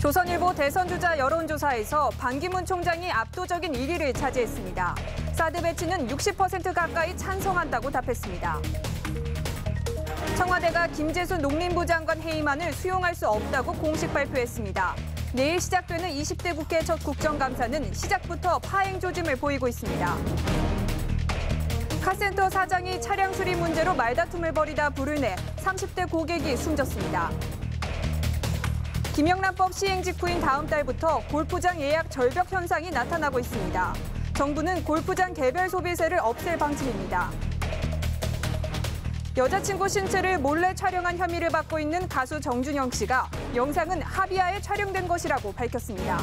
조선일보 대선주자 여론조사에서 반기문 총장이 압도적인 1위를 차지했습니다. 사드 배치는 60% 가까이 찬성한다고 답했습니다. 청와대가 김재순 농림부 장관 해임안을 수용할 수 없다고 공식 발표했습니다. 내일 시작되는 20대 국회 첫 국정감사는 시작부터 파행 조짐을 보이고 있습니다. 카센터 사장이 차량 수리 문제로 말다툼을 벌이다 불을 내 30대 고객이 숨졌습니다. 김영란법 시행 직후인 다음 달부터 골프장 예약 절벽 현상이 나타나고 있습니다. 정부는 골프장 개별 소비세를 없앨 방침입니다. 여자친구 신체를 몰래 촬영한 혐의를 받고 있는 가수 정준영 씨가 영상은 합의하에 촬영된 것이라고 밝혔습니다.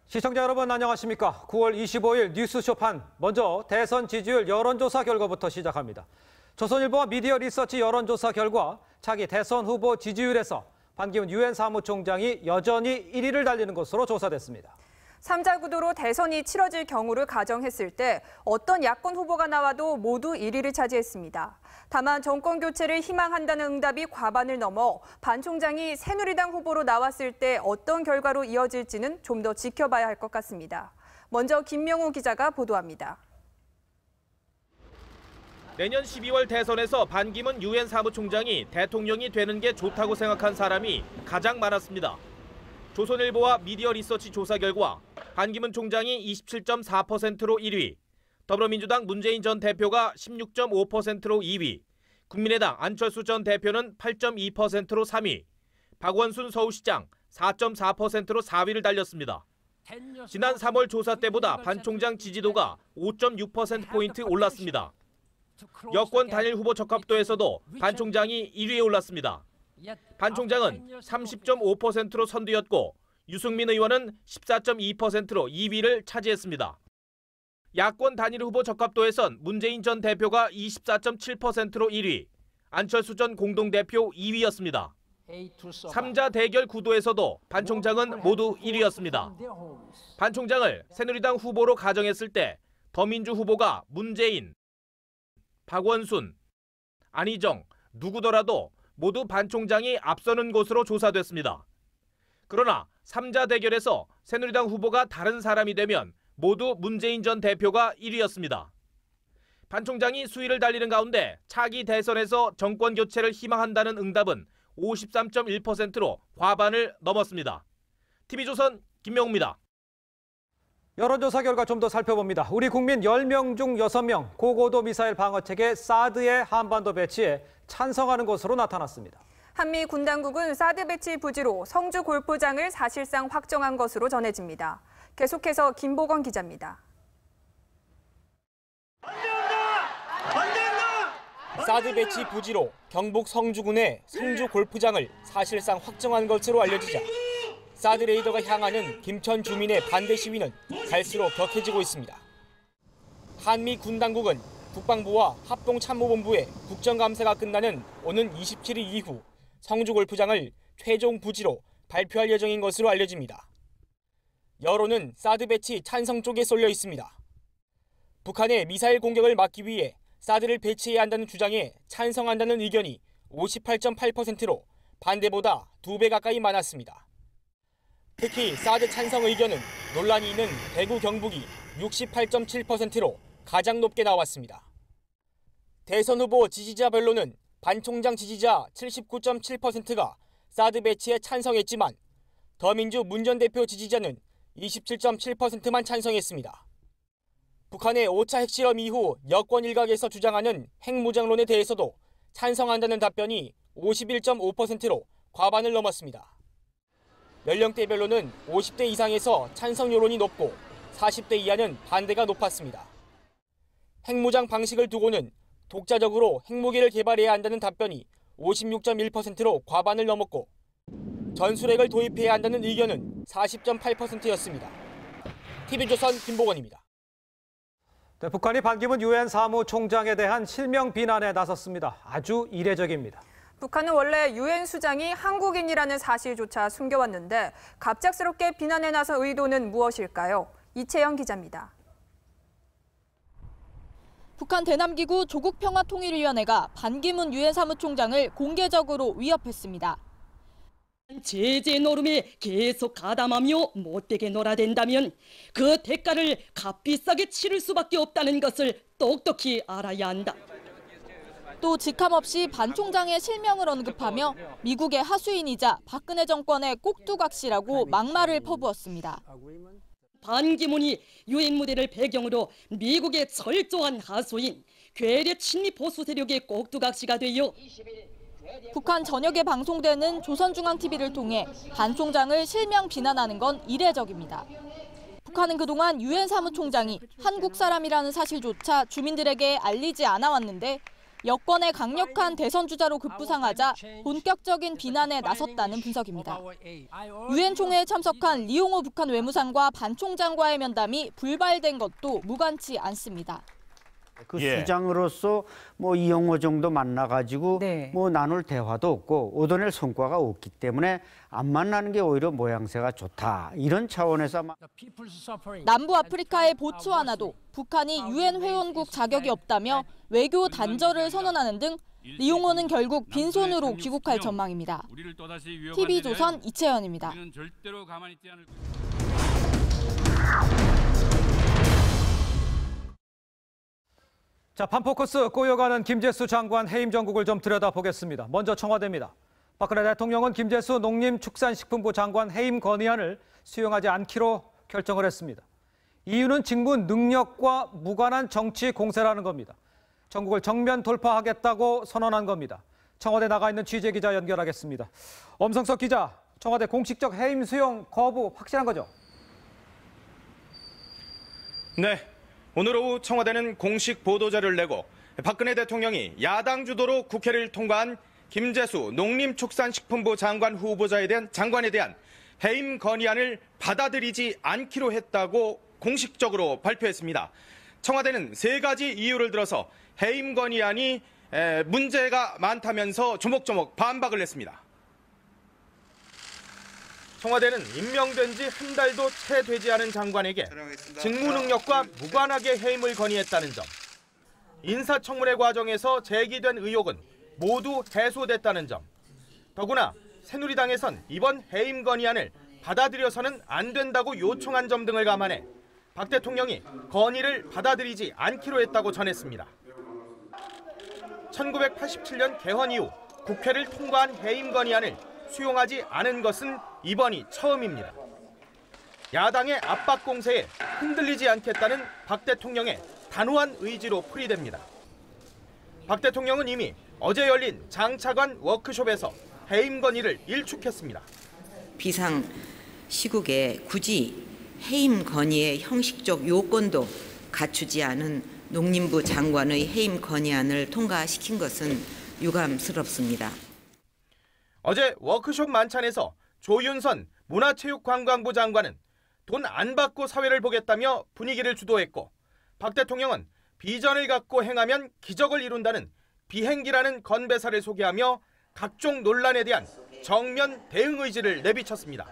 시청자 여러분 안녕하십니까? 9월 25일 뉴스쇼판 먼저 대선 지지율 여론조사 결과부터 시작합니다. 조선일보와 미디어 리서치 여론조사 결과 차기 대선 후보 지지율에서 반기문 유엔 사무총장이 여전히 1위를 달리는 것으로 조사됐습니다. 3자 구도로 대선이 치러질 경우를 가정했을 때 어떤 야권 후보가 나와도 모두 1위를 차지했습니다. 다만 정권 교체를 희망한다는 응답이 과반을 넘어 반 총장이 새누리당 후보로 나왔을 때 어떤 결과로 이어질지는 좀 더 지켜봐야 할 것 같습니다. 먼저 김명우 기자가 보도합니다. 내년 12월 대선에서 반기문 유엔 사무총장이 대통령이 되는 게 좋다고 생각한 사람이 가장 많았습니다. 조선일보와 미디어 리서치 조사 결과 반기문 총장이 27.4%로 1위, 더불어민주당 문재인 전 대표가 16.5%로 2위, 국민의당 안철수 전 대표는 8.2%로 3위, 박원순 서울시장 4.4%로 4위를 달렸습니다. 지난 3월 조사 때보다 반 총장 지지도가 5.6%포인트 올랐습니다. 여권 단일 후보 적합도에서도 반 총장이 1위에 올랐습니다. 반 총장은 30.5%로 선두였고 유승민 의원은 14.2%로 2위를 차지했습니다. 야권 단일 후보 적합도에선 문재인 전 대표가 24.7%로 1위, 안철수 전 공동대표 2위였습니다. 3자 대결 구도에서도 반 총장은 모두 1위였습니다. 반 총장을 새누리당 후보로 가정했을 때 더민주 후보가 문재인, 박원순, 안희정, 누구더라도 모두 반 총장이 앞서는 것으로 조사됐습니다. 그러나 3자 대결에서 새누리당 후보가 다른 사람이 되면 모두 문재인 전 대표가 1위였습니다. 반 총장이 수위를 달리는 가운데 차기 대선에서 정권 교체를 희망한다는 응답은 53.1%로 과반을 넘었습니다. TV조선 김명우입니다. 여론조사 결과 좀 더 살펴봅니다. 우리 국민 10명 중 6명 고고도 미사일 방어체계 사드의 한반도 배치에 찬성하는 것으로 나타났습니다. 한미 군 당국은 사드 배치 부지로 성주 골프장을 사실상 확정한 것으로 전해집니다. 계속해서 김보건 기자입니다. 사드 배치 부지로 경북 성주군의 성주 골프장을 사실상 확정한 것으로 알려지자 사드 레이더가 향하는 김천 주민의 반대 시위는 갈수록 격해지고 있습니다. 한미 군 당국은 국방부와 합동참모본부의 국정감사가 끝나는 오는 27일 이후 성주 골프장을 최종 부지로 발표할 예정인 것으로 알려집니다. 여론은 사드 배치 찬성 쪽에 쏠려 있습니다. 북한의 미사일 공격을 막기 위해 사드를 배치해야 한다는 주장에 찬성한다는 의견이 58.8%로 반대보다 2배 가까이 많았습니다. 특히 사드 찬성 의견은 논란이 있는 대구 경북이 68.7%로 가장 높게 나왔습니다. 대선 후보 지지자별로는 반 총장 지지자 79.7%가 사드 배치에 찬성했지만 더민주 문 전 대표 지지자는 27.7%만 찬성했습니다. 북한의 5차 핵실험 이후 여권 일각에서 주장하는 핵무장론에 대해서도 찬성한다는 답변이 51.5%로 과반을 넘었습니다. 연령대별로는 50대 이상에서 찬성 여론이 높고 40대 이하는 반대가 높았습니다. 핵무장 방식을 두고는 독자적으로 핵무기를 개발해야 한다는 답변이 56.1%로 과반을 넘었고 전술핵을 도입해야 한다는 의견은 40.8%였습니다. TV조선 김보건입니다. 네, 북한이 반기문 유엔 사무총장에 대한 실명 비난에 나섰습니다. 아주 이례적입니다. 북한은 원래 유엔 수장이 한국인이라는 사실조차 숨겨왔는데 갑작스럽게 비난에 나선 의도는 무엇일까요? 이채영 기자입니다. 북한 대남기구 조국평화통일위원회가 반기문 유엔 사무총장을 공개적으로 위협했습니다. 제재 노름에 계속 가담하며 못되게 놀아댄다면 그 대가를 값비싸게 치를 수밖에 없다는 것을 똑똑히 알아야 한다. 또 직함없이 반 총장의 실명을 언급하며 미국의 하수인이자 박근혜 정권의 꼭두각시라고 막말을 퍼부었습니다. 반기문이 유엔 무대를 배경으로 미국의 철저한 하수인, 괴뢰 친미 보수 세력의 꼭두각시가 되어 북한 전역에 방송되는 조선중앙TV를 통해 반 총장을 실명 비난하는 건 이례적입니다. 북한은 그동안 유엔 사무총장이 한국 사람이라는 사실조차 주민들에게 알리지 않아 왔는데 여권의 강력한 대선 주자로 급부상하자 본격적인 비난에 나섰다는 분석입니다. 유엔 총회에 참석한 리용호 북한 외무상과 반 총장과의 면담이 불발된 것도 무관치 않습니다. 그 수장으로서 뭐 이용호 정도 만나가지고 뭐 나눌 대화도 없고 얻어낼 성과가 없기 때문에 안 만나는 게 오히려 모양새가 좋다. 이런 차원에서 남부 아프리카의 보츠와나도 북한이 유엔 회원국 자격이 없다며 외교 단절을 선언하는 등 리용호는 결국 빈손으로 귀국할 전망입니다. TV조선 이채연입니다. 자, 판포커스 꼬여가는 김재수 장관 해임 정국을 좀 들여다보겠습니다. 먼저 청와대입니다. 박근혜 대통령은 김재수 농림축산식품부 장관 해임 건의안을 수용하지 않기로 결정을 했습니다. 이유는 직무 능력과 무관한 정치 공세라는 겁니다. 정국을 정면 돌파하겠다고 선언한 겁니다. 청와대 나가 있는 취재기자 연결하겠습니다. 엄성석 기자, 청와대 공식적 해임 수용 거부 확실한 거죠? 네. 오늘 오후 청와대는 공식 보도자료를 내고 박근혜 대통령이 야당 주도로 국회를 통과한 김재수 농림축산식품부 장관 후보자에 대한 장관에 대한 해임 건의안을 받아들이지 않기로 했다고 공식적으로 발표했습니다. 청와대는 3가지 이유를 들어서 해임 건의안이 문제가 많다면서 조목조목 반박을 했습니다. 청와대는 임명된 지 한 달도 채 되지 않은 장관에게 직무 능력과 무관하게 해임을 건의했다는 점, 인사청문회 과정에서 제기된 의혹은 모두 해소됐다는 점, 더구나 새누리당에선 이번 해임 건의안을 받아들여서는 안 된다고 요청한 점 등을 감안해 박 대통령이 건의를 받아들이지 않기로 했다고 전했습니다. 1987년 개헌 이후 국회를 통과한 해임 건의안을 수용하지 않은 것은 이번이 처음입니다. 야당의 압박 공세에 흔들리지 않겠다는 박 대통령의 단호한 의지로 풀이됩니다. 박 대통령은 이미 어제 열린 장차관 워크숍에서 해임 건의를 일축했습니다. 비상 시국에 굳이 해임 건의의 형식적 요건도 갖추지 않은 농림부 장관의 해임 건의안을 통과시킨 것은 유감스럽습니다. 어제 워크숍 만찬에서 조윤선 문화체육관광부 장관은 돈 안 받고 사회를 보겠다며 분위기를 주도했고, 박 대통령은 비전을 갖고 행하면 기적을 이룬다는 비행기라는 건배사를 소개하며 각종 논란에 대한 정면 대응 의지를 내비쳤습니다.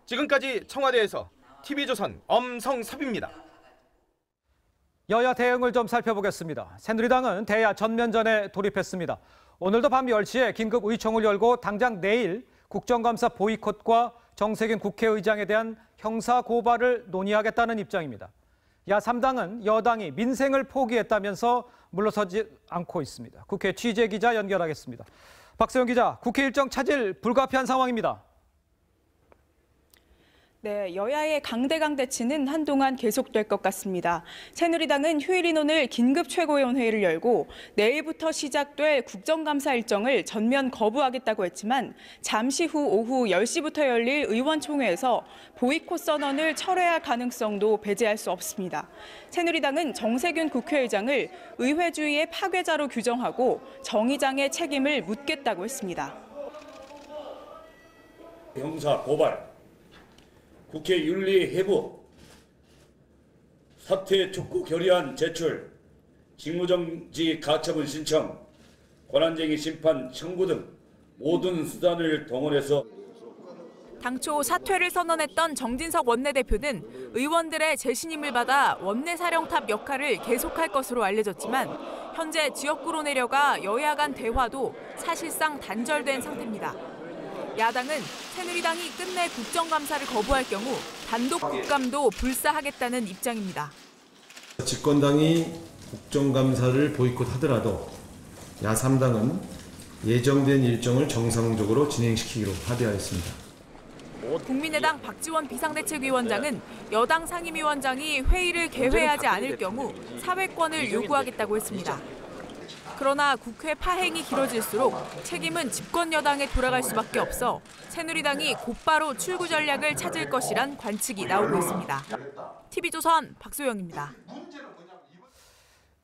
지금까지 청와대에서 TV조선 엄성섭입니다. 여야 대응을 좀 살펴보겠습니다. 새누리당은 대야 전면전에 돌입했습니다. 오늘도 밤 10시에 긴급 의총을 열고 당장 내일 국정감사 보이콧과 정세균 국회의장에 대한 형사 고발을 논의하겠다는 입장입니다. 야 3당은 여당이 민생을 포기했다면서 물러서지 않고 있습니다. 국회 취재기자 연결하겠습니다. 박세영 기자, 국회 일정 차질 불가피한 상황입니다. 네, 여야의 강대강 대치는 한동안 계속될 것 같습니다. 새누리당은 휴일 인원을 긴급 최고위원회의를 열고 내일부터 시작될 국정감사 일정을 전면 거부하겠다고 했지만 잠시 후 오후 10시부터 열릴 의원총회에서 보이콧 선언을 철회할 가능성도 배제할 수 없습니다. 새누리당은 정세균 국회의장을 의회주의의 파괴자로 규정하고 정의장의 책임을 묻겠다고 했습니다. 형사 고발, 국회 윤리 회부, 사퇴 촉구 결의안 제출, 직무정지 가처분 신청, 권한쟁의 심판 청구 등 모든 수단을 동원해서 당초 사퇴를 선언했던 정진석 원내대표는 의원들의 재신임을 받아 원내사령탑 역할을 계속할 것으로 알려졌지만 현재 지역구로 내려가 여야 간 대화도 사실상 단절된 상태입니다. 야당은 새누리당이 끝내 국정감사를 거부할 경우 단독 국감도 불사하겠다는 입장입니다. 집권당이 국정감사를 보이콧하더라도 야3당은 예정된 일정을 정상적으로 진행시키기로 합의하였습니다. 국민의당 박지원 비상대책위원장은 여당 상임위원장이 회의를 개회하지 않을 경우 사회권을 요구하겠다고 했습니다. 그러나 국회 파행이 길어질수록 책임은 집권 여당에 돌아갈 수밖에 없어 새누리당이 곧바로 출구 전략을 찾을 것이란 관측이 나오고 있습니다. TV조선 박소영입니다.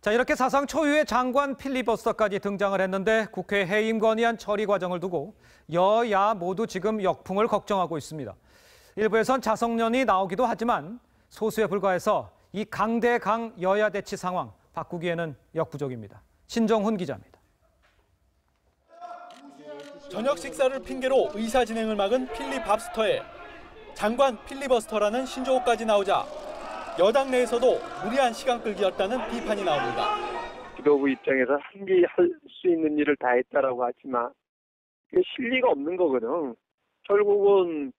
자, 이렇게 사상 초유의 장관 필리버스터까지 등장을 했는데 국회 해임 건의안 처리 과정을 두고 여야 모두 지금 역풍을 걱정하고 있습니다. 일부에선 자성련이 나오기도 하지만 소수에 불과해서 이 강대강 여야 대치 상황 바꾸기에는 역부족입니다. 신정훈 기자입니다. 저녁 식사를 핑계로 의사 진행을 막은 필리밥스터에 장관 필리버스터라는 신조어까지 나오자 여당 내에서도 무리한 시간 끌기였다는 비판이 나옵니다. 지도부 입장에서 할 수 있는 일을 다 했다라고 하지만 그게 실리가 없는 거거든. 결국은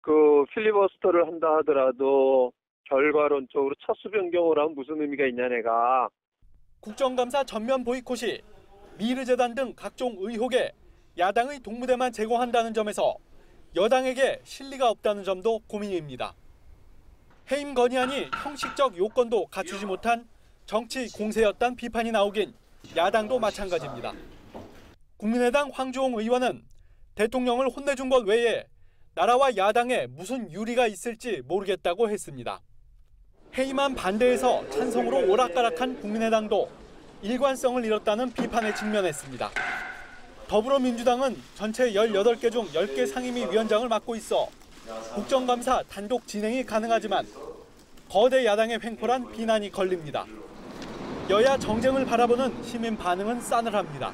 그 필리버스터를 한다 하더라도 결과론적으로 처수 변경을 하면 무슨 의미가 있냐 내가. 국정감사 전면 보이콧이 미르재단 등 각종 의혹에 야당의 동무대만 제공한다는 점에서 여당에게 실리가 없다는 점도 고민입니다. 해임 건의안이 형식적 요건도 갖추지 못한 정치 공세였다는 비판이 나오긴 야당도 마찬가지입니다. 국민의당 황주홍 의원은 대통령을 혼내준 것 외에 나라와 야당에 무슨 유리가 있을지 모르겠다고 했습니다. 해임안 반대에서 찬성으로 오락가락한 국민의당도 일관성을 잃었다는 비판에 직면했습니다. 더불어민주당은 전체 18개 중 10개 상임위 위원장을 맡고 있어 국정감사 단독 진행이 가능하지만 거대 야당의 횡포란 비난이 걸립니다. 여야 정쟁을 바라보는 시민 반응은 싸늘합니다.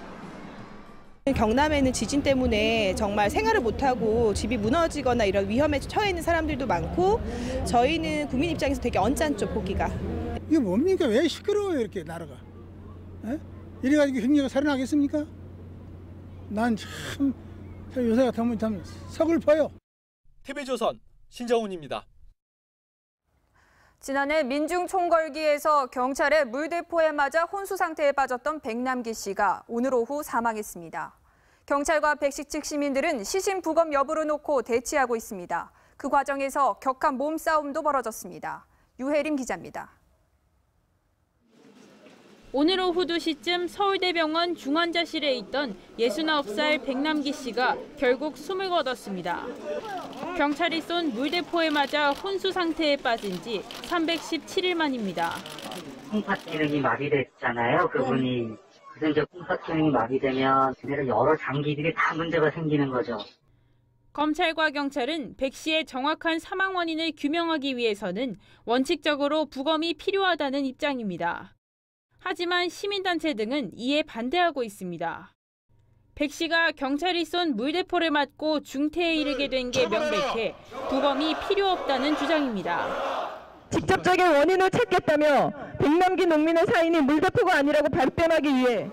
경남에는 지진 때문에 정말 생활을 못하고 집이 무너지거나 이런 위험에 처해 있는 사람들도 많고 저희는 국민 입장에서 되게 언짢죠, 보기가. 이게 뭡니까? 왜 시끄러워요, 이렇게 나라가? 에? 이래가지고 행여가 살아나겠습니까? 난 참 요새 같으면 참 서글퍼요. TV조선 신정훈입니다. 지난해 민중 총궐기에서 경찰의 물대포에 맞아 혼수 상태에 빠졌던 백남기 씨가 오늘 오후 사망했습니다. 경찰과 백씨 측 시민들은 시신 부검 여부를 놓고 대치하고 있습니다. 그 과정에서 격한 몸싸움도 벌어졌습니다. 유혜림 기자입니다. 오늘 오후 2시쯤 서울대병원 중환자실에 있던 69살 백남기 씨가 결국 숨을 거뒀습니다. 경찰이 쏜 물대포에 맞아 혼수 상태에 빠진 지 317일 만입니다. 콩팥 기능이 마비됐잖아요. 그분이. 그래서 이제 콩팥 기능이 마비되면 여러 장기들이 다 문제가 생기는 거죠. 검찰과 경찰은 백 씨의 정확한 사망 원인을 규명하기 위해서는 원칙적으로 부검이 필요하다는 입장입니다. 하지만 시민단체 등은 이에 반대하고 있습니다. 백 씨가 경찰이 쏜 물대포를 맞고 중태에 이르게 된 게 명백해 부검이 필요 없다는 주장입니다. 직접적인 원인을 찾겠다며 백남기 농민의 사인이 물대포가 아니라고 발뺌하기 위해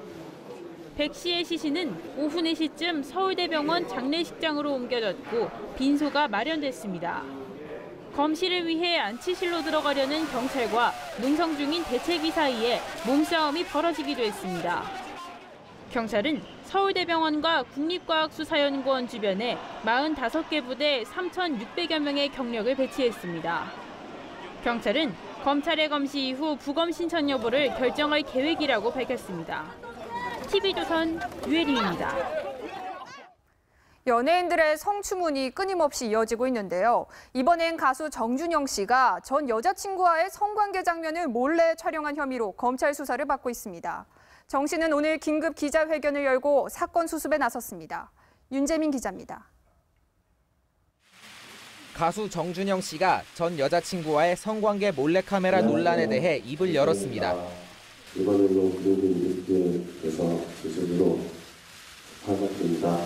백 씨의 시신은 오후 4시쯤 서울대병원 장례식장으로 옮겨졌고 빈소가 마련됐습니다. 검시를 위해 안치실로 들어가려는 경찰과 농성 중인 대책위 사이에 몸싸움이 벌어지기도 했습니다. 경찰은 서울대병원과 국립과학수사연구원 주변에 45개 부대 3,600여 명의 경력을 배치했습니다. 경찰은 검찰의 검시 이후 부검 신청 여부를 결정할 계획이라고 밝혔습니다. TV조선 유혜림입니다. 연예인들의 성추문이 끊임없이 이어지고 있는데요. 이번엔 가수 정준영 씨가 전 여자친구와의 성관계 장면을 몰래 촬영한 혐의로 검찰 수사를 받고 있습니다. 정 씨는 오늘 긴급 기자회견을 열고 사건 수습에 나섰습니다. 윤재민 기자입니다. 가수 정준영 씨가 전 여자친구와의 성관계 몰래카메라 논란에 대해 입을 열었습니다. 이번에도 그런 일을 해서 스스로 반갑습니다.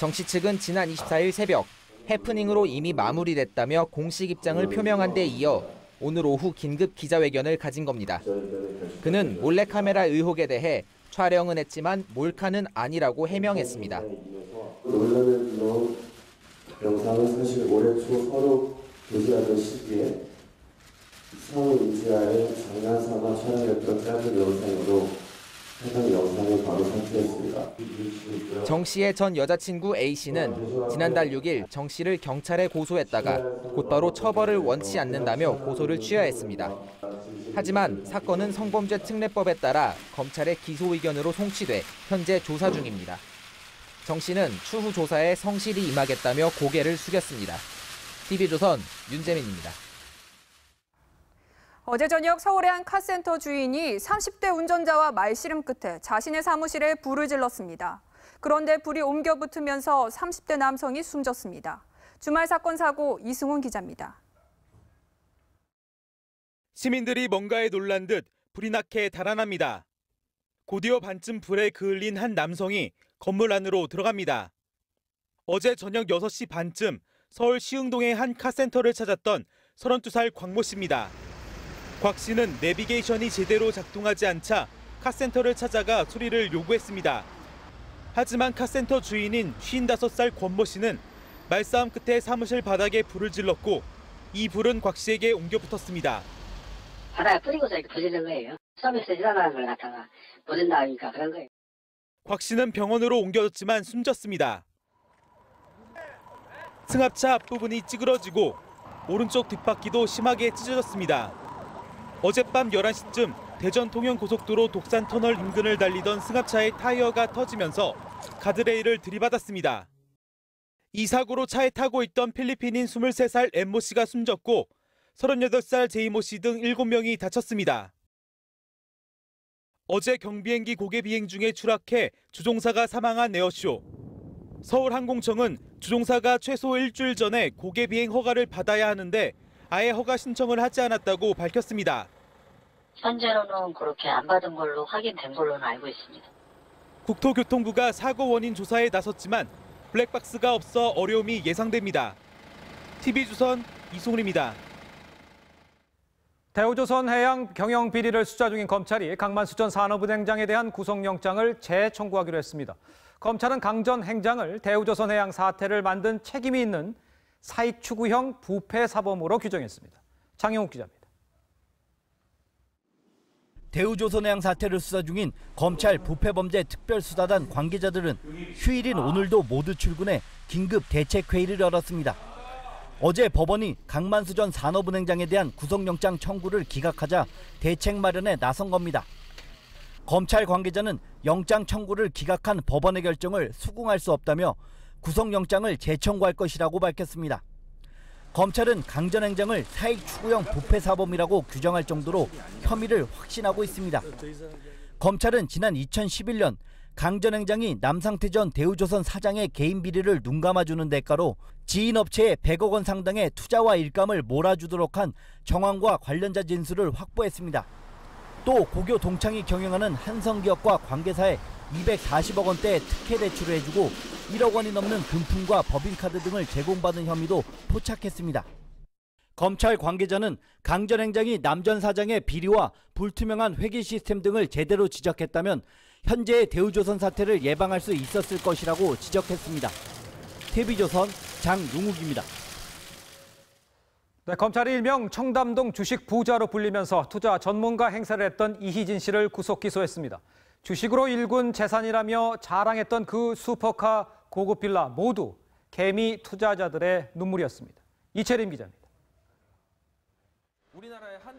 정 씨 측은 지난 24일 새벽 해프닝으로 이미 마무리됐다며 공식 입장을 표명한 데 이어 오늘 오후 긴급 기자회견을 가진 겁니다. 그는 몰래카메라 의혹에 대해 촬영은 했지만 몰카는 아니라고 해명했습니다. 논란을 불러온 영상은 사실 올해 초 서로 교제하던 시기에 서로 의지하에 장난삼아 촬영했던 짧은 영상으로 해당 영상을 바로 삭제했습니다. 정 씨의 전 여자친구 A 씨는 지난달 6일 정 씨를 경찰에 고소했다가 곧바로 처벌을 원치 않는다며 고소를 취하했습니다. 하지만 사건은 성범죄 특례법에 따라 검찰의 기소 의견으로 송치돼 현재 조사 중입니다. 정 씨는 추후 조사에 성실히 임하겠다며 고개를 숙였습니다. TV조선 윤재민입니다. 어제 저녁 서울의 한 카센터 주인이 30대 운전자와 말씨름 끝에 자신의 사무실에 불을 질렀습니다. 그런데 불이 옮겨 붙으면서 30대 남성이 숨졌습니다. 주말 사건 사고 이승훈 기자입니다. 시민들이 뭔가에 놀란 듯 불이 나게 달아납니다. 곧이어 반쯤 불에 그을린 한 남성이 건물 안으로 들어갑니다. 어제 저녁 6시 반쯤 서울 시흥동의 한 카센터를 찾았던 32살 곽모 씨입니다. 곽 씨는 내비게이션이 제대로 작동하지 않자 카센터를 찾아가 수리를 요구했습니다. 하지만 카센터 주인인 55살 권모 씨는 말싸움 끝에 사무실 바닥에 불을 질렀고 이 불은 곽 씨에게 옮겨 붙었습니다. 바닥에 뿌리고서 이렇게 부딪는 거예요. 서비스 일어나는 걸 갖다가 부른다 하니까 그런 거예요. 곽 씨는 병원으로 옮겨졌지만 숨졌습니다. 승합차 앞부분이 찌그러지고 오른쪽 뒷바퀴도 심하게 찢어졌습니다. 어젯밤 11시쯤 대전 통영고속도로 독산터널 인근을 달리던 승합차의 타이어가 터지면서 가드레일을 들이받았습니다. 이 사고로 차에 타고 있던 필리핀인 23살 M모 씨가 숨졌고 38살 J모 씨 등 7명이 다쳤습니다. 어제 경비행기 고개 비행 중에 추락해 주종사가 사망한 에어쇼. 서울항공청은 주종사가 최소 일주일 전에 고개 비행 허가를 받아야 하는데 아예 허가 신청을 하지 않았다고 밝혔습니다. 현재로는 그렇게 안 받은 걸로 확인된 걸로는 알고 있습니다. 국토교통부가 사고 원인 조사에 나섰지만 블랙박스가 없어 어려움이 예상됩니다. TV조선 이승훈입니다. 대우조선해양 경영 비리를 수사 중인 검찰이 강만수 전 산업은행장에 대한 구속영장을 재청구하기로 했습니다. 검찰은 강 전 행장을 대우조선해양 사태를 만든 책임이 있는 사익 추구형 부패 사범으로 규정했습니다. 장영욱 기자입니다. 대우조선해양 사태를 수사 중인 검찰 부패범죄 특별수사단 관계자들은 휴일인 오늘도 모두 출근해 긴급 대책회의를 열었습니다. 어제 법원이 강만수 전 산업은행장에 대한 구속영장 청구를 기각하자 대책 마련에 나선 겁니다. 검찰 관계자는 영장 청구를 기각한 법원의 결정을 수긍할 수 없다며 구속영장을 재청구할 것이라고 밝혔습니다. 검찰은 강 전 행장을 사익 추구형 부패사범이라고 규정할 정도로 혐의를 확신하고 있습니다. 검찰은 지난 2011년 강 전 행장이 남상태 전 대우조선 사장의 개인 비리를 눈감아주는 대가로 지인 업체에 100억 원 상당의 투자와 일감을 몰아주도록 한 정황과 관련자 진술을 확보했습니다. 또 고교 동창이 경영하는 한성기업과 관계사에 240억 원대의 특혜 대출을 해주고 1억 원이 넘는 금품과 법인카드 등을 제공받은 혐의도 포착했습니다. 검찰 관계자는 강 전 행장이 남 전 사장의 비리와 불투명한 회계 시스템 등을 제대로 지적했다면 현재의 대우조선 사태를 예방할 수 있었을 것이라고 지적했습니다. TV조선 장용욱입니다. 네, 검찰이 일명 청담동 주식 부자로 불리면서 투자 전문가 행세를 했던 이희진 씨를 구속 기소했습니다. 주식으로 일군 재산이라며 자랑했던 그 슈퍼카 고급 빌라 모두 개미 투자자들의 눈물이었습니다. 이채림 기자입니다.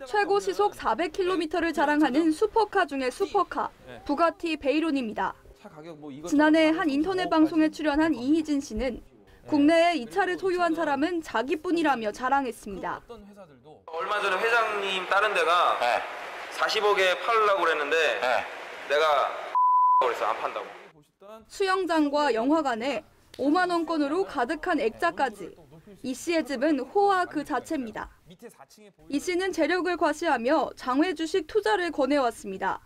최고 시속 400km를 자랑하는 슈퍼카 중의 슈퍼카, 부가티 베이론입니다. 지난해 한 인터넷 방송에 출연한 이희진 씨는 국내에 이 차를 소유한 사람은 자기뿐이라며 자랑했습니다. 얼마 전에 회장님 다른 데가 40억에 팔려고 그랬는데 내가 그래서 안 판다고. 수영장과 영화관에 5만 원권으로 가득한 액자까지. 이 씨의 집은 호화 그 자체입니다. 이 씨는 재력을 과시하며 장외 주식 투자를 권해왔습니다.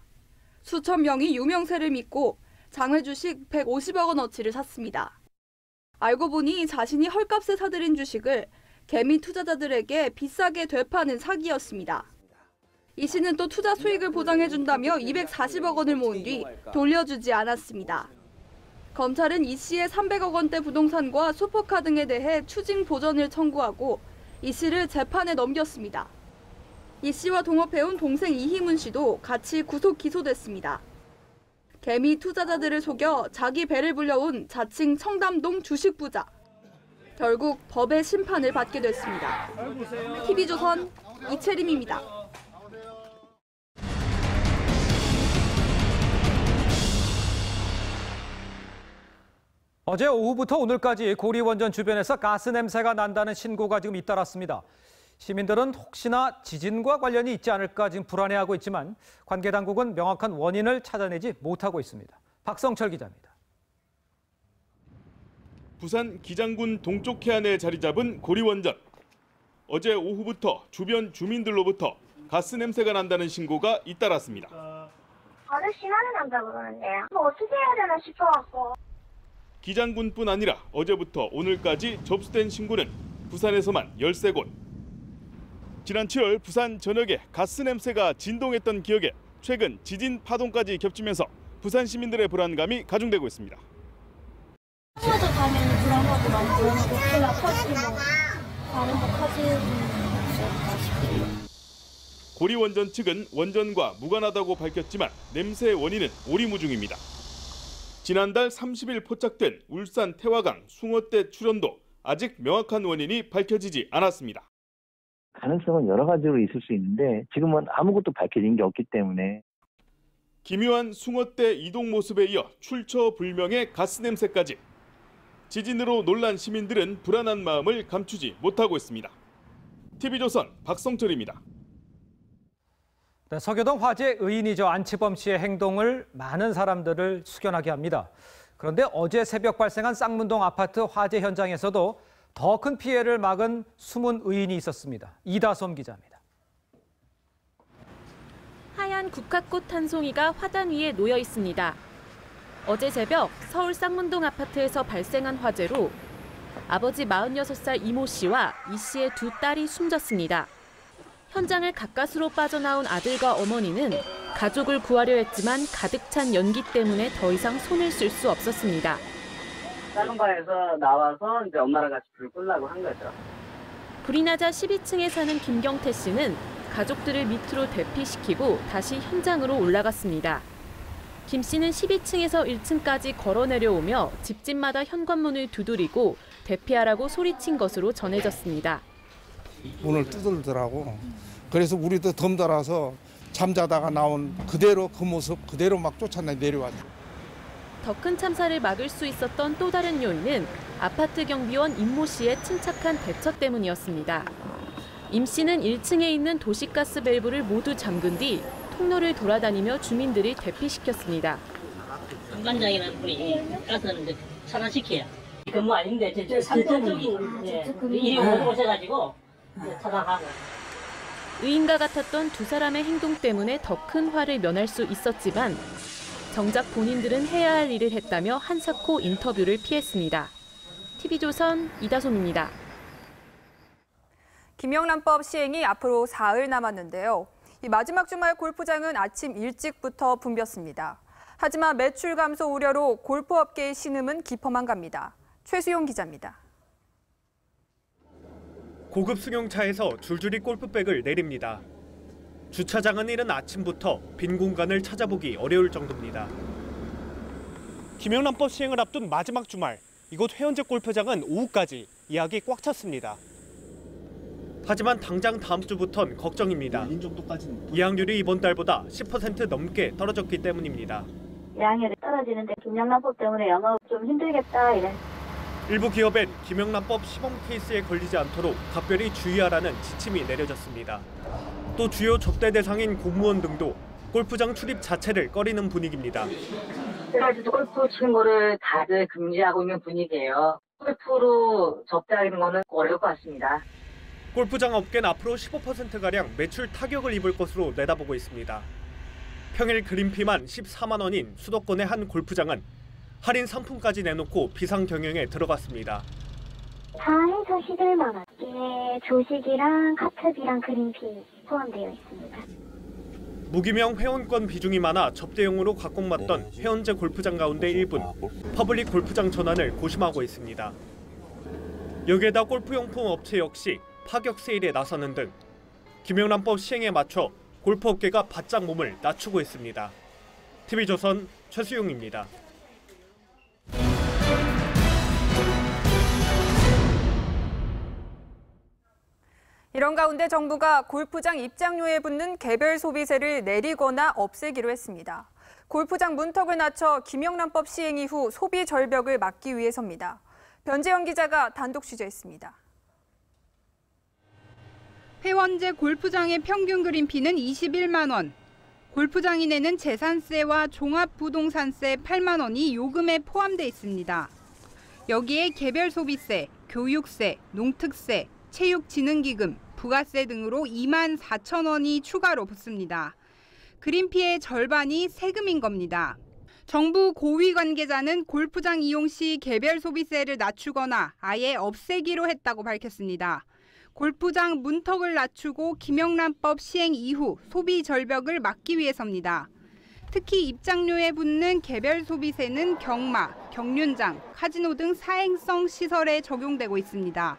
수천 명이 유명세를 믿고 장외 주식 150억 원어치를 샀습니다. 알고 보니 자신이 헐값에 사들인 주식을 개미 투자자들에게 비싸게 되파는 사기였습니다. 이 씨는 또 투자 수익을 보장해준다며 240억 원을 모은 뒤 돌려주지 않았습니다. 검찰은 이 씨의 300억 원대 부동산과 슈퍼카 등에 대해 추징 보전을 청구하고 이 씨를 재판에 넘겼습니다. 이 씨와 동업해온 동생 이희문 씨도 같이 구속 기소됐습니다. 개미 투자자들을 속여 자기 배를 불려온 자칭 청담동 주식부자. 결국 법의 심판을 받게 됐습니다. TV조선 이채림입니다. 어제 오후부터 오늘까지 고리원전 주변에서 가스 냄새가 난다는 신고가 지금 잇따랐습니다. 시민들은 혹시나 지진과 관련이 있지 않을까 지금 불안해하고 있지만 관계 당국은 명확한 원인을 찾아내지 못하고 있습니다. 박성철 기자입니다. 부산 기장군 동쪽 해안에 자리 잡은 고리원전. 어제 오후부터 주변 주민들로부터 가스 냄새가 난다는 신고가 잇따랐습니다. 아저씨 나는 난다 그러는데요. 뭐 어떻게 해야 되나 싶어갖고. 기장군뿐 아니라 어제부터 오늘까지 접수된 신고는 부산에서만 13곳. 지난 7월 부산 전역에 가스 냄새가 진동했던 기억에 최근 지진 파동까지 겹치면서 부산 시민들의 불안감이 가중되고 있습니다. 찾아 가면 불안하고 많이 불안하고 제가 아파지 뭐 다른 거 가지 고리원전 측은 원전과 무관하다고 밝혔지만 냄새의 원인은 오리무중입니다. 지난달 30일 포착된 울산 태화강 숭어대 출연도 아직 명확한 원인이 밝혀지지 않았습니다. 가능성은 여러 가지로 있을 수 있는데 지금은 아무것도 밝혀진 게 없기 때문에. 기묘한 숭어대 이동 모습에 이어 출처불명의 가스 냄새까지. 지진으로 놀란 시민들은 불안한 마음을 감추지 못하고 있습니다. TV조선 박성철입니다. 네, 서교동 화재 의인이죠. 안치범 씨의 행동을 많은 사람들을 숙연하게 합니다. 그런데 어제 새벽 발생한 쌍문동 아파트 화재 현장에서도 더 큰 피해를 막은 숨은 의인이 있었습니다. 이다솜 기자입니다. 하얀 국화꽃 한 송이가 화단 위에 놓여 있습니다. 어제 새벽 서울 쌍문동 아파트에서 발생한 화재로 아버지 46살 이모 씨와 이 씨의 두 딸이 숨졌습니다. 현장을 가까스로 빠져나온 아들과 어머니는 가족을 구하려 했지만 가득 찬 연기 때문에 더 이상 손을 쓸 수 없었습니다. 다른 방에서 나와서 이제 엄마랑 같이 불 끄려고 한 거죠. 불이 나자 12층에 사는 김경태 씨는 가족들을 밑으로 대피시키고 다시 현장으로 올라갔습니다. 김 씨는 12층에서 1층까지 걸어 내려오며 집집마다 현관문을 두드리고 대피하라고 소리친 것으로 전해졌습니다. 문을 두들더라고. 그래서 우리도 덤달아서 잠자다가 나온 그대로 그 모습 그대로 막 쫓아내 내려왔죠. 더 큰 참사를 막을 수 있었던 또 다른 요인은 아파트 경비원 임모 씨의 침착한 대처 때문이었습니다. 임 씨는 1층에 있는 도시가스 밸브를 모두 잠근 뒤 통로를 돌아다니며 주민들을 대피시켰습니다. 공관장이라는 분이 가스는 차단시켜요. 근무 아닌데 저쪽이 일이 오셔가지고 차단하고. 의인과 같았던 두 사람의 행동 때문에 더 큰 화를 면할 수 있었지만 정작 본인들은 해야 할 일을 했다며 한사코 인터뷰를 피했습니다. TV조선 이다솜입니다. 김영란법 시행이 앞으로 사흘 남았는데요. 이 마지막 주말 골프장은 아침 일찍부터 붐볐습니다. 하지만 매출 감소 우려로 골프업계의 신음은 깊어만 갑니다. 최수용 기자입니다. 고급 승용차에서 줄줄이 골프백을 내립니다. 주차장은 이른 아침부터 빈 공간을 찾아보기 어려울 정도입니다. 김영란법 시행을 앞둔 마지막 주말, 이곳 회원제 골프장은 오후까지 예약이 꽉 찼습니다. 하지만 당장 다음 주부터는 걱정입니다. 예약률이 이번 달보다 10% 넘게 떨어졌기 때문입니다. 예약률이 떨어지는데 김영란법 때문에 영업 좀 힘들겠다 이래. 일부 기업엔 김영란법 시범 케이스에 걸리지 않도록 각별히 주의하라는 지침이 내려졌습니다. 또 주요 접대 대상인 공무원 등도 골프장 출입 자체를 꺼리는 분위기입니다. 그래가지고 골프 치는 거를 다들 금지하고 있는 분위기예요. 골프로 접대하는 거는 어려울 것 같습니다. 골프장 업계는 앞으로 15%가량 매출 타격을 입을 것으로 내다보고 있습니다. 평일 그린피만 14만 원인 수도권의 한 골프장은 할인 상품까지 내놓고 비상 경영에 들어갔습니다. 다 해서 11만 원. 이게 조식이랑 카트비랑 그린피 포함되어 있습니다. 무기명 회원권 비중이 많아 접대용으로 각광받던 회원제 골프장 가운데 일부는 퍼블릭 골프장 전환을 고심하고 있습니다. 여기에다 골프용품 업체 역시 파격 세일에 나서는 등 김영란법 시행에 맞춰 골프업계가 바짝 몸을 낮추고 있습니다. TV조선 최수용입니다. 이런 가운데 정부가 골프장 입장료에 붙는 개별 소비세를 내리거나 없애기로 했습니다. 골프장 문턱을 낮춰 김영란법 시행 이후 소비 절벽을 막기 위해서입니다. 변재영 기자가 단독 취재했습니다. 회원제 골프장의 평균 그린피는 21만 원. 골프장이 내는 재산세와 종합부동산세 8만 원이 요금에 포함돼 있습니다. 여기에 개별 소비세, 교육세, 농특세, 체육진흥기금, 부가세 등으로 2만 4천 원이 추가로 붙습니다. 그린피의 절반이 세금인 겁니다. 정부 고위 관계자는 골프장 이용 시 개별 소비세를 낮추거나 아예 없애기로 했다고 밝혔습니다. 골프장 문턱을 낮추고 김영란법 시행 이후 소비 절벽을 막기 위해서입니다. 특히 입장료에 붙는 개별 소비세는 경마, 경륜장, 카지노 등 사행성 시설에 적용되고 있습니다.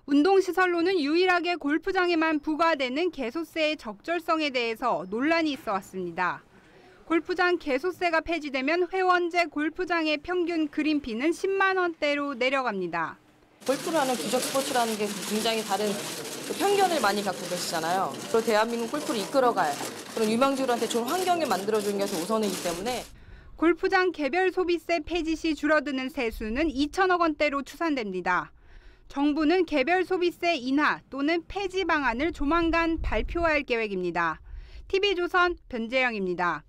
운동시설로는 유일하게 골프장에만 부과되는 개소세의 적절성에 대해서 논란이 있어 왔습니다. 골프장 개소세가 폐지되면 회원제 골프장의 평균 그린피는 10만 원대로 내려갑니다. 골프라는 기적 스포츠라는 게 굉장히 다른 편견을 많이 갖고 계시잖아요. 그리고 대한민국 골프를 이끌어갈 그런 유망주들한테 좋은 환경을 만들어주는 것이 우선이기 때문에 골프장 개별 소비세 폐지 시 줄어드는 세수는 2천억 원대로 추산됩니다. 정부는 개별 소비세 인하 또는 폐지 방안을 조만간 발표할 계획입니다. TV조선 변재영입니다.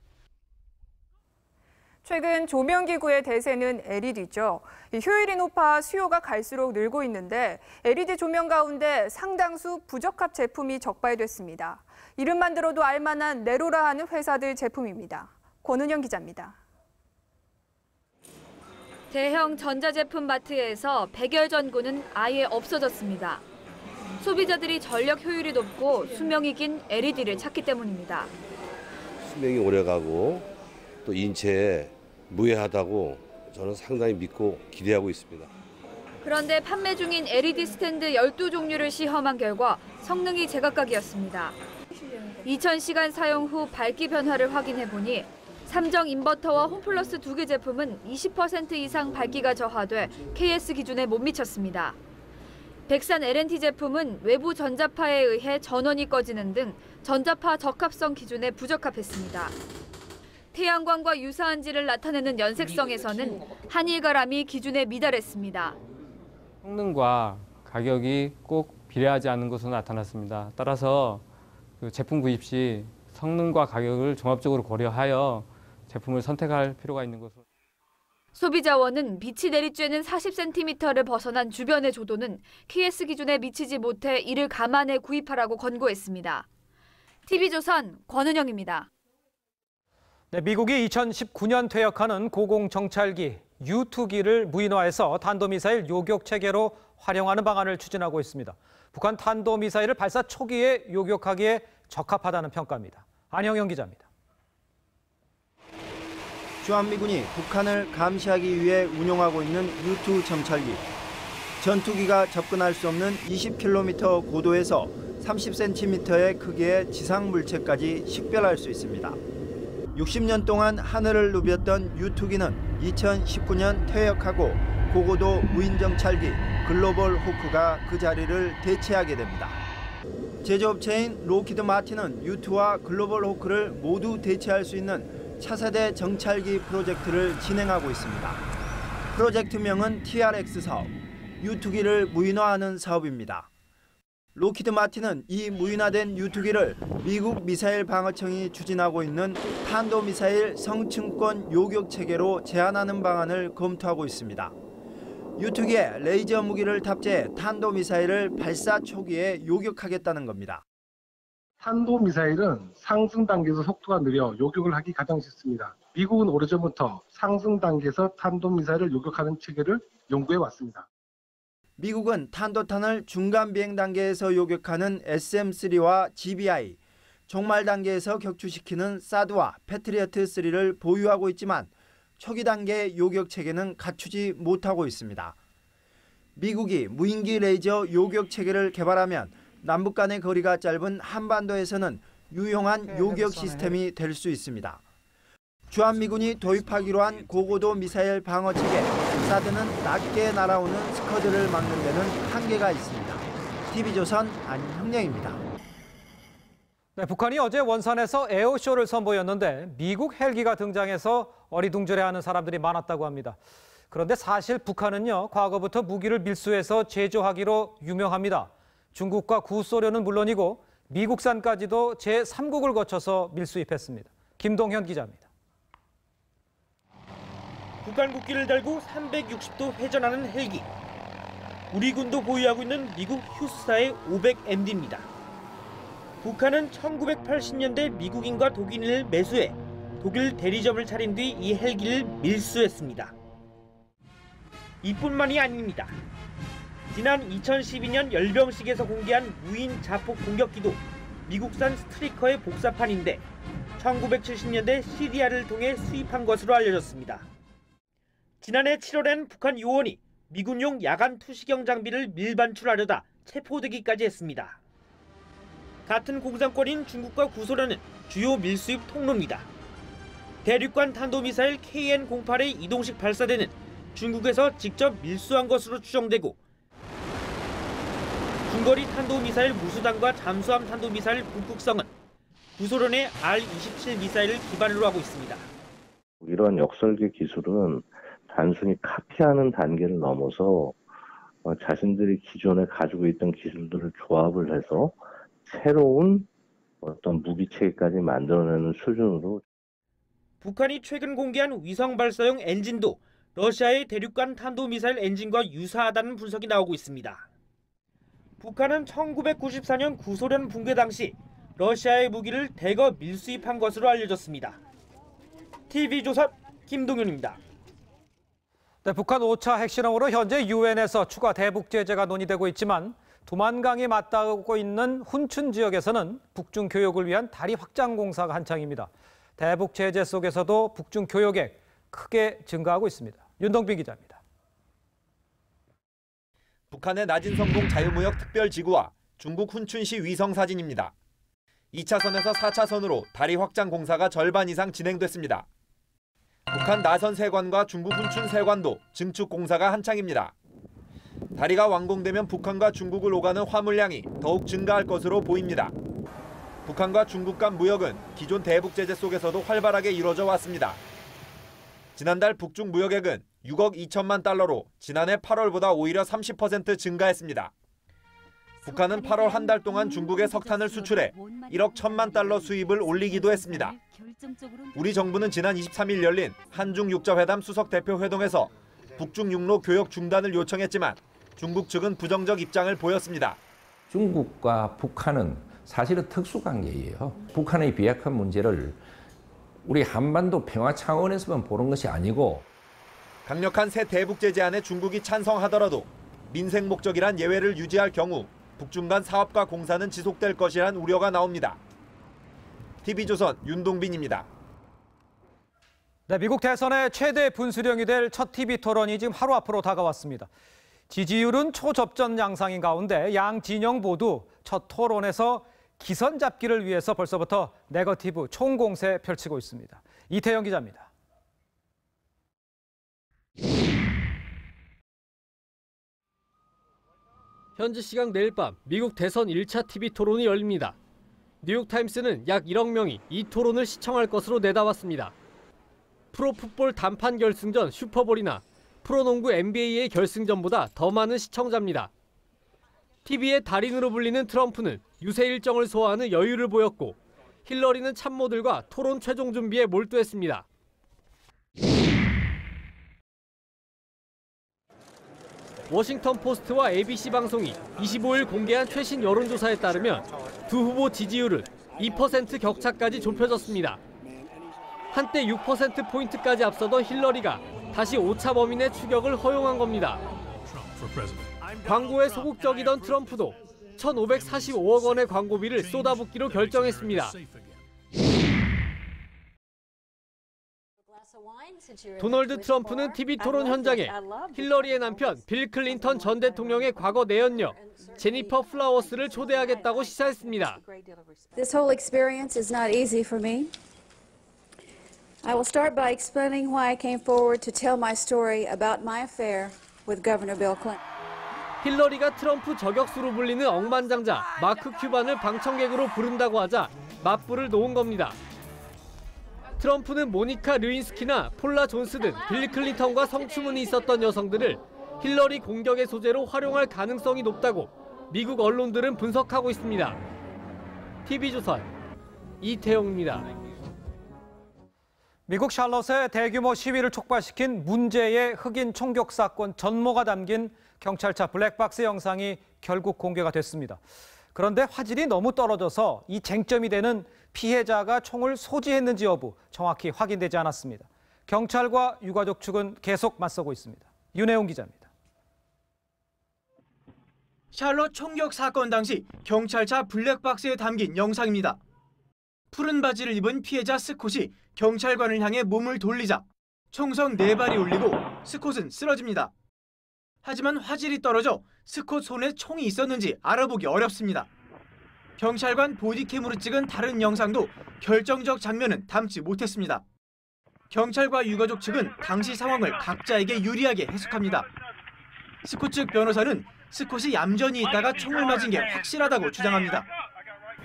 최근 조명기구의 대세는 LED죠. 효율이 높아 수요가 갈수록 늘고 있는데 LED 조명 가운데 상당수 부적합 제품이 적발됐습니다. 이름만 들어도 알만한 네로라 하는 회사들 제품입니다. 권은영 기자입니다. 대형 전자제품 마트에서 백열 전구는 아예 없어졌습니다. 소비자들이 전력 효율이 높고 수명이 긴 LED를 찾기 때문입니다. 수명이 오래가고 또 인체에 무해하다고 저는 상당히 믿고 기대하고 있습니다. 그런데 판매 중인 LED 스탠드 12종류를 시험한 결과 성능이 제각각이었습니다. 2000시간 사용 후 밝기 변화를 확인해 보니 삼정 인버터와 홈플러스 2개 제품은 20% 이상 밝기가 저하돼 KS 기준에 못 미쳤습니다. 백산 L&T 제품은 외부 전자파에 의해 전원이 꺼지는 등 전자파 적합성 기준에 부적합했습니다. 태양광과 유사한지를 나타내는 연색성에서는 한일가람이 기준에 미달했습니다. 성능과 가격이 꼭 비례하지 않는 것으로 나타났습니다. 따라서 제품 구입 시 성능과 가격을 종합적으로 고려하여 제품을 선택할 필요가 있는 것으로. 소비자원은 빛이 내리쬐는 40cm를 벗어난 주변의 조도는 KS 기준에 미치지 못해 이를 감안해 구입하라고 권고했습니다. TV조선 권은영입니다. 네, 미국이 2019년 퇴역하는 고공정찰기 U2기를 무인화해서 탄도미사일 요격 체계로 활용하는 방안을 추진하고 있습니다. 북한 탄도미사일을 발사 초기에 요격하기에 적합하다는 평가입니다. 안영영 기자입니다. 주한미군이 북한을 감시하기 위해 운용하고 있는 U2 정찰기. 전투기가 접근할 수 없는 20km 고도에서 30cm의 크기의 지상 물체까지 식별할 수 있습니다. 60년 동안 하늘을 누볐던 U2기는 2019년 퇴역하고 고고도 무인정찰기 글로벌 호크가 그 자리를 대체하게 됩니다. 제조업체인 로키드 마틴은 U2와 글로벌 호크를 모두 대체할 수 있는 차세대 정찰기 프로젝트를 진행하고 있습니다. 프로젝트명은 TRX 사업, U2기를 무인화하는 사업입니다. 로키드 마틴은 이 무인화된 U2기를 미국 미사일 방어청이 추진하고 있는 탄도미사일 성층권 요격 체계로 제한하는 방안을 검토하고 있습니다. U2기에 레이저 무기를 탑재해 탄도미사일을 발사 초기에 요격하겠다는 겁니다. 탄도미사일은 상승 단계에서 속도가 느려 요격을 하기 가장 쉽습니다. 미국은 오래전부터 상승 단계에서 탄도미사일을 요격하는 체계를 연구해 왔습니다. 미국은 탄도탄을 중간 비행 단계에서 요격하는 SM-3와 GBI, 종말 단계에서 격추시키는 사드와 패트리어트-3를 보유하고 있지만 초기 단계 요격 체계는 갖추지 못하고 있습니다. 미국이 무인기 레이저 요격 체계를 개발하면 남북 간의 거리가 짧은 한반도에서는 유용한 요격 시스템이 될 수 있습니다. 주한미군이 도입하기로 한 고고도 미사일 방어 체계, 사드는 낮게 날아오는 스커드를 막는 데는 한계가 있습니다. TV조선 안형령입니다. 네, 북한이 어제 원산에서 에어쇼를 선보였는데 미국 헬기가 등장해서 어리둥절해하는 사람들이 많았다고 합니다. 그런데 사실 북한은요, 과거부터 무기를 밀수해서 제조하기로 유명합니다. 중국과 구소련은 물론이고 미국산까지도 제3국을 거쳐서 밀수입했습니다. 김동현 기자입니다. 북한 국기를 달고 360도 회전하는 헬기. 우리 군도 보유하고 있는 미국 휴스사의 500MD입니다. 북한은 1980년대 미국인과 독일인을 매수해 독일 대리점을 차린 뒤 이 헬기를 밀수했습니다. 이뿐만이 아닙니다. 지난 2012년 열병식에서 공개한 무인 자폭 공격기도 미국산 스트리커의 복사판인데 1970년대 시리아를 통해 수입한 것으로 알려졌습니다. 지난해 7월엔 북한 요원이 미군용 야간 투시경 장비를 밀반출하려다 체포되기까지 했습니다. 같은 공산권인 중국과 구소련은 주요 밀수입 통로입니다. 대륙간 탄도미사일 KN-08의 이동식 발사대는 중국에서 직접 밀수한 것으로 추정되고 중거리 탄도미사일 무수단과 잠수함 탄도미사일 북극성은 구소련의 R-27 미사일을 기반으로 하고 있습니다. 이런 역설계 기술은 단순히 카피하는 단계를 넘어서 자신들이 기존에 가지고 있던 기술들을 조합을 해서 새로운 어떤 무기체계까지 만들어내는 수준으로. 북한이 최근 공개한 위성 발사용 엔진도 러시아의 대륙간 탄도미사일 엔진과 유사하다는 분석이 나오고 있습니다. 북한은 1994년 구소련 붕괴 당시 러시아의 무기를 대거 밀수입한 것으로 알려졌습니다. TV조선 김동윤입니다. 네, 북한 5차 핵실험으로 현재 유엔에서 추가 대북 제재가 논의되고 있지만 두만강이 맞닿고 있는 훈춘 지역에서는 북중 교역을 위한 다리 확장 공사가 한창입니다. 대북 제재 속에서도 북중 교역액 크게 증가하고 있습니다. 윤동빈 기자입니다. 북한의 낮은 성공 자유무역 특별지구와 중국 훈춘시 위성 사진입니다. 2차선에서 4차선으로 다리 확장 공사가 절반 이상 진행됐습니다. 북한 나선 세관과 중국 훈춘 세관도 증축 공사가 한창입니다. 다리가 완공되면 북한과 중국을 오가는 화물량이 더욱 증가할 것으로 보입니다. 북한과 중국 간 무역은 기존 대북 제재 속에서도 활발하게 이루어져 왔습니다. 지난달 북중 무역액은 6억 2천만 달러로 지난해 8월보다 오히려 30% 증가했습니다. 북한은 8월 한 달 동안 중국에 석탄을 수출해 1억 1천만 달러 수입을 올리기도 했습니다. 우리 정부는 지난 23일 열린 한중 육자회담 수석 대표 회동에서 북중 육로 교역 중단을 요청했지만 중국 측은 부정적 입장을 보였습니다. 중국과 북한은 사실은 특수관계예요. 북한의 비핵화 문제를 우리 한반도 평화 차원에서만 보는 것이 아니고 강력한 새 대북 제재안에 중국이 찬성하더라도 민생 목적이란 예외를 유지할 경우 북중 간 사업과 공사는 지속될 것이란 우려가 나옵니다. TV조선 윤동빈입니다. 네, 미국 대선의 최대 분수령이 될 첫 TV 토론이 지금 하루 앞으로 다가왔습니다. 지지율은 초접전 양상인 가운데 양 진영 모두 첫 토론에서 기선 잡기를 위해서 벌써부터 네거티브 총공세 펼치고 있습니다. 이태영 기자입니다. 현지 시각 내일 밤 미국 대선 1차 TV 토론이 열립니다. 뉴욕타임스는 약 1억 명이 이 토론을 시청할 것으로 내다봤습니다. 프로풋볼 단판 결승전 슈퍼볼이나 프로농구 NBA의 결승전보다 더 많은 시청자입니다. TV의 달인으로 불리는 트럼프는 유세 일정을 소화하는 여유를 보였고 힐러리는 참모들과 토론 최종 준비에 몰두했습니다. 워싱턴 포스트와 ABC 방송이 25일 공개한 최신 여론조사에 따르면 두 후보 지지율은 2% 격차까지 좁혀졌습니다. 한때 6%포인트까지 앞서던 힐러리가 다시 오차 범위 내 추격을 허용한 겁니다. 광고에 소극적이던 트럼프도 1,545억 원의 광고비를 쏟아붓기로 결정했습니다. 도널드 트럼프는 TV 토론 현장에 힐러리의 남편 빌 클린턴 전 대통령의 과거 내연녀 제니퍼 플라워스를 초대하겠다고 시사했습니다. This whole experience is not easy for me. I will start by explaining why I came forward to tell my story about my affair with Governor Bill Clinton. 힐러리가 트럼프 저격수로 불리는 억만장자 마크 큐반을 방청객으로 부른다고 하자 맞불을 놓은 겁니다. 트럼프는 모니카 르윈스키나 폴라 존스 등 빌 클린턴과 성추문이 있었던 여성들을 힐러리 공격의 소재로 활용할 가능성이 높다고 미국 언론들은 분석하고 있습니다. TV조선 이태용입니다. 미국 샬럿의 대규모 시위를 촉발시킨 문제의 흑인 총격 사건 전모가 담긴 경찰차 블랙박스 영상이 결국 공개가 됐습니다. 그런데 화질이 너무 떨어져서 이 쟁점이 되는 피해자가 총을 소지했는지 여부 정확히 확인되지 않았습니다. 경찰과 유가족 측은 계속 맞서고 있습니다. 윤혜용 기자입니다. 샬럿 총격 사건 당시 경찰차 블랙박스에 담긴 영상입니다. 푸른 바지를 입은 피해자 스콧이 경찰관을 향해 몸을 돌리자 총성 4발이 울리고 스콧은 쓰러집니다. 하지만 화질이 떨어져 스콧 손에 총이 있었는지 알아보기 어렵습니다. 경찰관 보디캠으로 찍은 다른 영상도 결정적 장면은 담지 못했습니다. 경찰과 유가족 측은 당시 상황을 각자에게 유리하게 해석합니다. 스콧 측 변호사는 스콧이 얌전히 있다가 총을 맞은 게 확실하다고 주장합니다.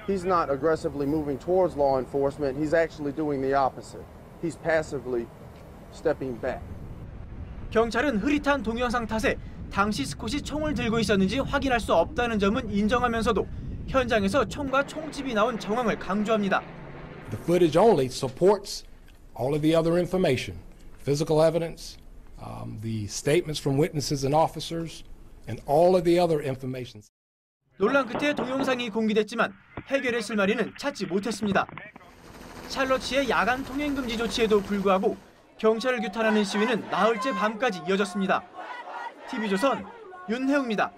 He's not aggressively moving towards law enforcement. He's actually doing the opposite. He's passively stepping back. 경찰은 흐릿한 동영상 탓에 당시 스콧이 총을 들고 있었는지 확인할 수 없다는 점은 인정하면서도 현장에서 총과 총집이 나온 정황을 강조합니다. The footage only supports all of the other information, physical evidence, the statements from witnesses and officers, and all of the other information. 논란 끝에 동영상이 공개됐지만 해결의 실마리는 찾지 못했습니다. 샬럿시의 야간 통행 금지 조치에도 불구하고 경찰을 규탄하는 시위는 나흘째 밤까지 이어졌습니다. TV조선 윤혜웅입니다.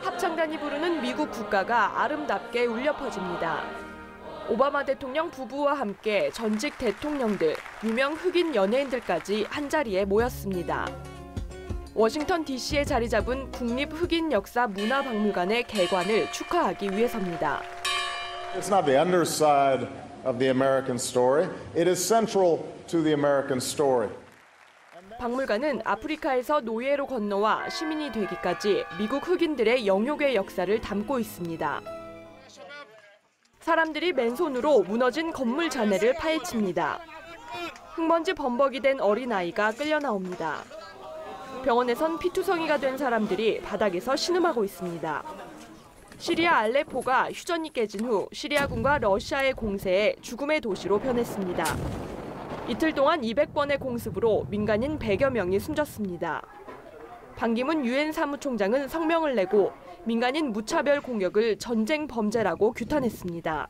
합창단이 부르는 미국 국가가 아름답게 울려 퍼집니다. 오바마 대통령 부부와 함께 전직 대통령들, 유명 흑인 연예인들까지 한자리에 모였습니다. 워싱턴 DC에 자리 잡은 국립흑인역사문화박물관의 개관을 축하하기 위해서입니다. It's not the underside of the American story. It is central to the American story. 박물관은 아프리카에서 노예로 건너와 시민이 되기까지 미국 흑인들의 영욕의 역사를 담고 있습니다. 사람들이 맨손으로 무너진 건물 잔해를 파헤칩니다. 흙먼지 범벅이 된 어린아이가 끌려 나옵니다. 병원에선 피투성이가 된 사람들이 바닥에서 신음하고 있습니다. 시리아 알레포가 휴전이 깨진 후 시리아군과 러시아의 공세에 죽음의 도시로 변했습니다. 이틀 동안 200번의 공습으로 민간인 100여 명이 숨졌습니다. 반기문 유엔 사무총장은 성명을 내고 민간인 무차별 공격을 전쟁 범죄라고 규탄했습니다.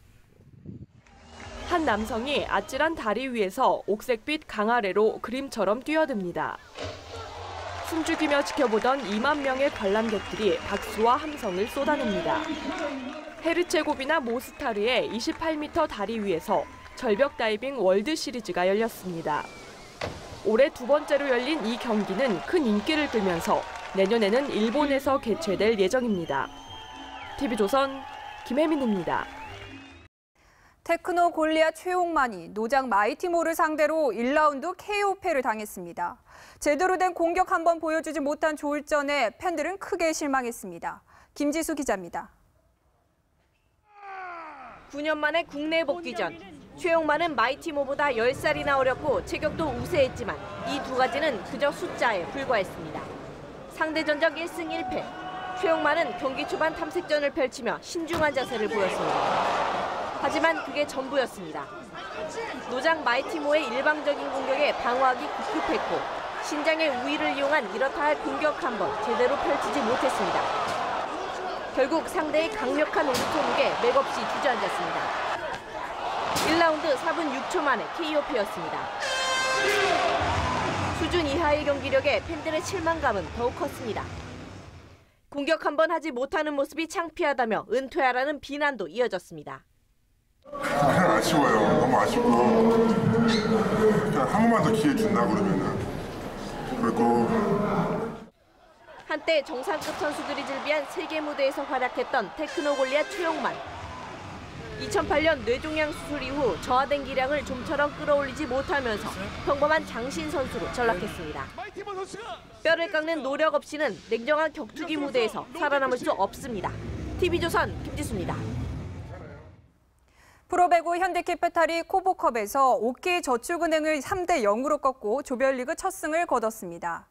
한 남성이 아찔한 다리 위에서 옥색빛 강아래로 그림처럼 뛰어듭니다. 숨죽이며 지켜보던 2만 명의 관람객들이 박수와 함성을 쏟아냅니다. 헤르체고비나 모스타르의 28m 다리 위에서 절벽 다이빙 월드 시리즈가 열렸습니다. 올해 두 번째로 열린 이 경기는 큰 인기를 끌면서 내년에는 일본에서 개최될 예정입니다. TV조선 김혜민입니다. 테크노 골리앗 최용만이 노장 마이티모를 상대로 1라운드 KO패를 당했습니다. 제대로 된 공격 한번 보여주지 못한 조일전에 팬들은 크게 실망했습니다. 김지수 기자입니다. 9년 만에 국내 복귀전. 최용만은 마이티모보다 10살이나 어렸고 체격도 우세했지만 이 두 가지는 그저 숫자에 불과했습니다. 상대 전적 1승 1패. 최용만은 경기 초반 탐색전을 펼치며 신중한 자세를 보였습니다. 하지만 그게 전부였습니다. 노장 마이티모의 일방적인 공격에 방어하기 급급했고 신장의 우위를 이용한 이렇다 할 공격 한 번 제대로 펼치지 못했습니다. 결국 상대의 강력한 오른손목에 맥없이 주저앉았습니다. 1라운드 4분 6초 만에 KO패였습니다. 수준 이하의 경기력에 팬들의 실망감은 더욱 컸습니다. 공격 한 번 하지 못하는 모습이 창피하다며 은퇴하라는 비난도 이어졌습니다. 그냥 아쉬워요. 너무 아쉽고 그냥 한 번만 더 기회 준다 그러면은 그리고 한때 정상급 선수들이 즐비한 세계 무대에서 활약했던 테크노 골리앗 최용만. 2008년 뇌종양 수술 이후 저하된 기량을 좀처럼 끌어올리지 못하면서 평범한 장신 선수로 전락했습니다. 뼈를 깎는 노력 없이는 냉정한 격투기 무대에서 살아남을 수 없습니다. TV조선 김지수입니다. 프로배구 현대캐피탈이 코보컵에서 OK저축은행을 3대 0으로 꺾고 조별리그 첫 승을 거뒀습니다.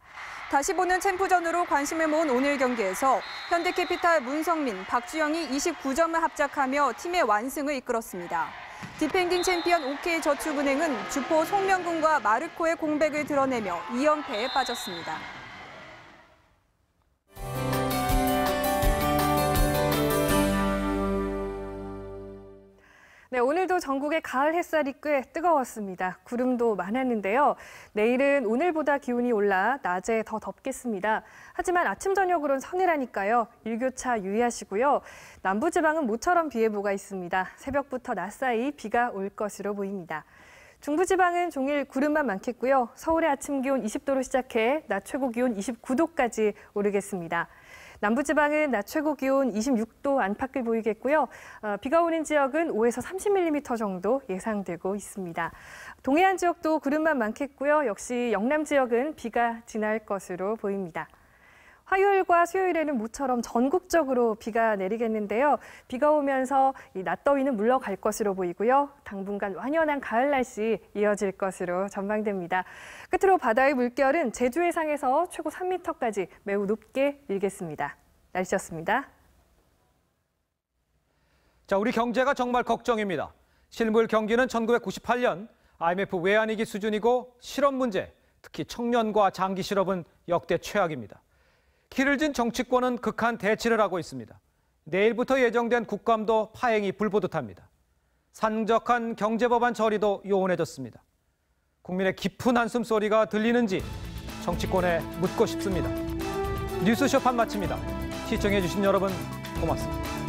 다시 보는 챔프전으로 관심을 모은 오늘 경기에서 현대캐피탈 문성민, 박주영이 29점을 합작하며 팀의 완승을 이끌었습니다. 디펜딩 챔피언 OK저축은행은 주포 송명근과 마르코의 공백을 드러내며 2연패에 빠졌습니다. 네, 오늘도 전국의 가을 햇살이 꽤 뜨거웠습니다. 구름도 많았는데요. 내일은 오늘보다 기온이 올라 낮에 더 덥겠습니다. 하지만 아침, 저녁으로는 서늘하니까요. 일교차 유의하시고요. 남부지방은 모처럼 비 예보가 있습니다. 새벽부터 낮 사이 비가 올 것으로 보입니다. 중부지방은 종일 구름만 많겠고요. 서울의 아침 기온 20도로 시작해 낮 최고 기온 29도까지 오르겠습니다. 남부지방은 낮 최고 기온 26도 안팎을 보이겠고요. 비가 오는 지역은 5에서 30mm 정도 예상되고 있습니다. 동해안 지역도 구름만 많겠고요. 역시 영남 지역은 비가 지날 것으로 보입니다. 화요일과 수요일에는 모처럼 전국적으로 비가 내리겠는데요. 비가 오면서 이 낮더위는 물러갈 것으로 보이고요. 당분간 완연한 가을 날씨 이어질 것으로 전망됩니다. 끝으로 바다의 물결은 제주 해상에서 최고 3m까지 매우 높게 일겠습니다. 날씨였습니다. 자, 우리 경제가 정말 걱정입니다. 실물 경기는 1998년 IMF 외환위기 수준이고 실업 문제, 특히 청년과 장기 실업은 역대 최악입니다. 길을 진 정치권은 극한 대치를 하고 있습니다. 내일부터 예정된 국감도 파행이 불보듯합니다. 산적한 경제법안 처리도 요원해졌습니다. 국민의 깊은 한숨 소리가 들리는지 정치권에 묻고 싶습니다. 뉴스쇼판 마칩니다. 시청해주신 여러분 고맙습니다.